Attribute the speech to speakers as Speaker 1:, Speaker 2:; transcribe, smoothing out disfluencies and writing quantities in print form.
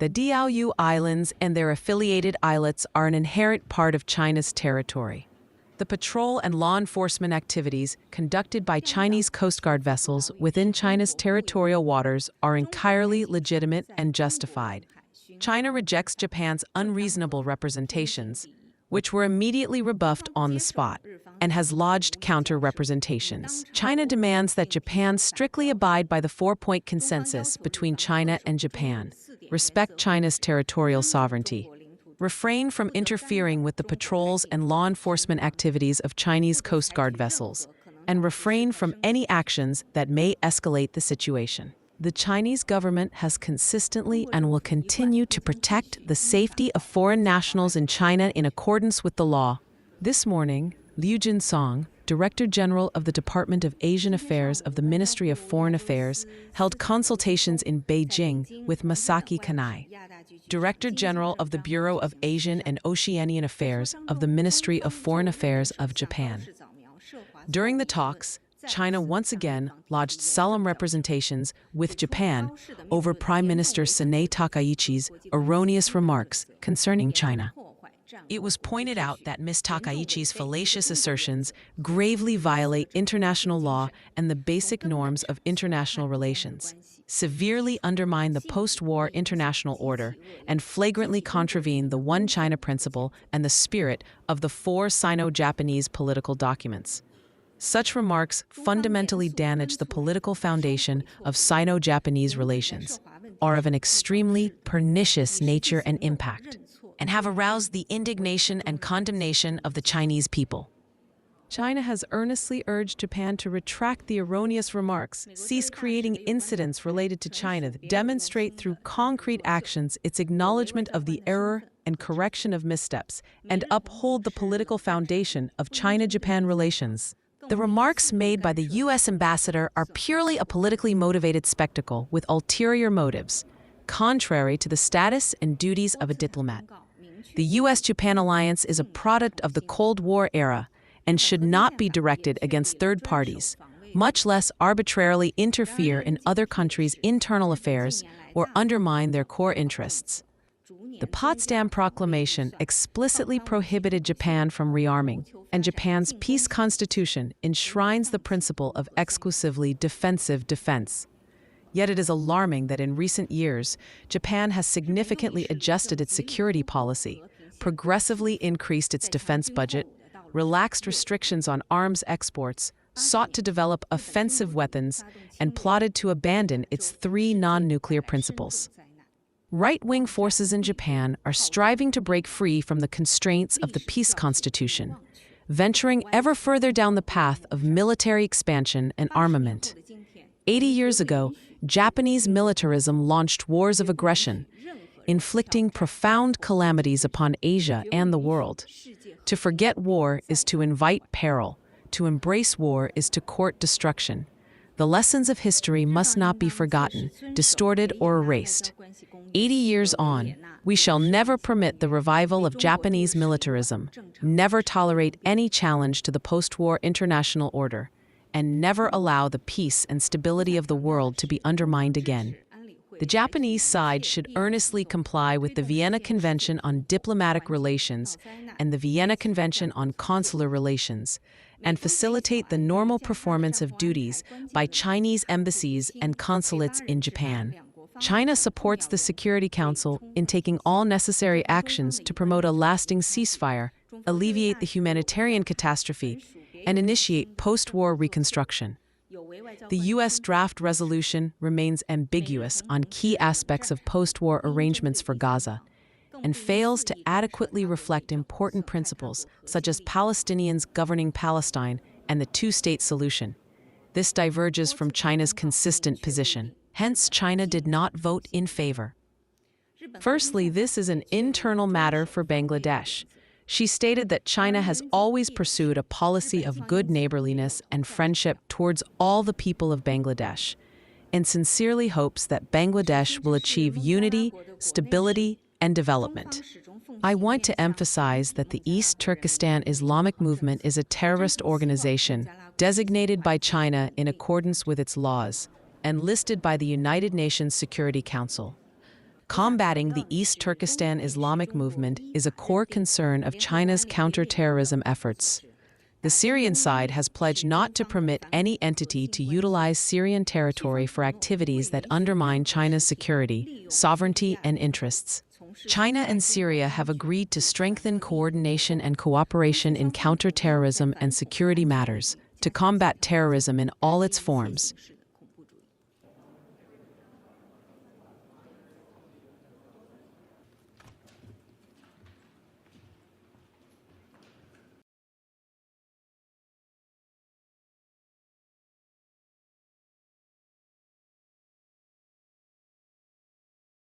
Speaker 1: The Diaoyu Islands and their affiliated islets are an inherent part of China's territory. The patrol and law enforcement activities conducted by Chinese Coastguard vessels within China's territorial waters are entirely legitimate and justified. China rejects Japan's unreasonable representations, which were immediately rebuffed on the spot, and has lodged counter-representations. China demands that Japan strictly abide by the four-point consensus between China and Japan, respect China's territorial sovereignty, refrain from interfering with the patrols and law enforcement activities of Chinese Coast Guard vessels, and refrain from any actions that may escalate the situation. The Chinese government has consistently and will continue to protect the safety of foreign nationals in China in accordance with the law. This morning, Liu Jinsong, Director General of the Department of Asian Affairs of the Ministry of Foreign Affairs, held consultations in Beijing with Masaki Kanai, Director General of the Bureau of Asian and Oceanian Affairs of the Ministry of Foreign Affairs of Japan. During the talks, China once again lodged solemn representations with Japan over Prime Minister Sanae Takaichi's erroneous remarks concerning China. It was pointed out that Ms. Takaichi's fallacious assertions gravely violate international law and the basic norms of international relations, severely undermine the post-war international order, and flagrantly contravene the One China principle and the spirit of the four Sino-Japanese political documents. Such remarks fundamentally damage the political foundation of Sino-Japanese relations, are of an extremely pernicious nature and impact, and have aroused the indignation and condemnation of the Chinese people. China has earnestly urged Japan to retract the erroneous remarks, cease creating incidents related to China, demonstrate through concrete actions its acknowledgement of the error and correction of missteps, and uphold the political foundation of China-Japan relations. The remarks made by the U.S. ambassador are purely a politically motivated spectacle with ulterior motives, contrary to the status and duties of a diplomat. The U.S.-Japan alliance is a product of the Cold War era and should not be directed against third parties, much less arbitrarily interfere in other countries' internal affairs or undermine their core interests. The Potsdam Proclamation explicitly prohibited Japan from rearming, and Japan's peace constitution enshrines the principle of exclusively defensive defense. Yet it is alarming that in recent years, Japan has significantly adjusted its security policy, progressively increased its defense budget, relaxed restrictions on arms exports, sought to develop offensive weapons, and plotted to abandon its three non-nuclear principles. Right-wing forces in Japan are striving to break free from the constraints of the peace constitution, venturing ever further down the path of military expansion and armament. 80 years ago, Japanese militarism launched wars of aggression, inflicting profound calamities upon Asia and the world. To forget war is to invite peril. To embrace war is to court destruction. The lessons of history must not be forgotten, distorted, or erased. 80 years on, we shall never permit the revival of Japanese militarism, never tolerate any challenge to the post-war international order, and never allow the peace and stability of the world to be undermined again. The Japanese side should earnestly comply with the Vienna Convention on Diplomatic Relations and the Vienna Convention on Consular Relations, and facilitate the normal performance of duties by Chinese embassies and consulates in Japan. China supports the Security Council in taking all necessary actions to promote a lasting ceasefire, alleviate the humanitarian catastrophe, and initiate post-war reconstruction. The U.S. draft resolution remains ambiguous on key aspects of post-war arrangements for Gaza and fails to adequately reflect important principles such as Palestinians governing Palestine and the two-state solution. This diverges from China's consistent position. Hence, China did not vote in favor. Firstly, this is an internal matter for Bangladesh. She stated that China has always pursued a policy of good neighborliness and friendship towards all the people of Bangladesh, and sincerely hopes that Bangladesh will achieve unity, stability, and development. I want to emphasize that the East Turkestan Islamic Movement is a terrorist organization designated by China in accordance with its laws and listed by the United Nations Security Council. Combating the East Turkestan Islamic movement is a core concern of China's counter-terrorism efforts. The Syrian side has pledged not to permit any entity to utilize Syrian territory for activities that undermine China's security, sovereignty, and interests. China and Syria have agreed to strengthen coordination and cooperation in counter-terrorism and security matters to combat terrorism in all its forms,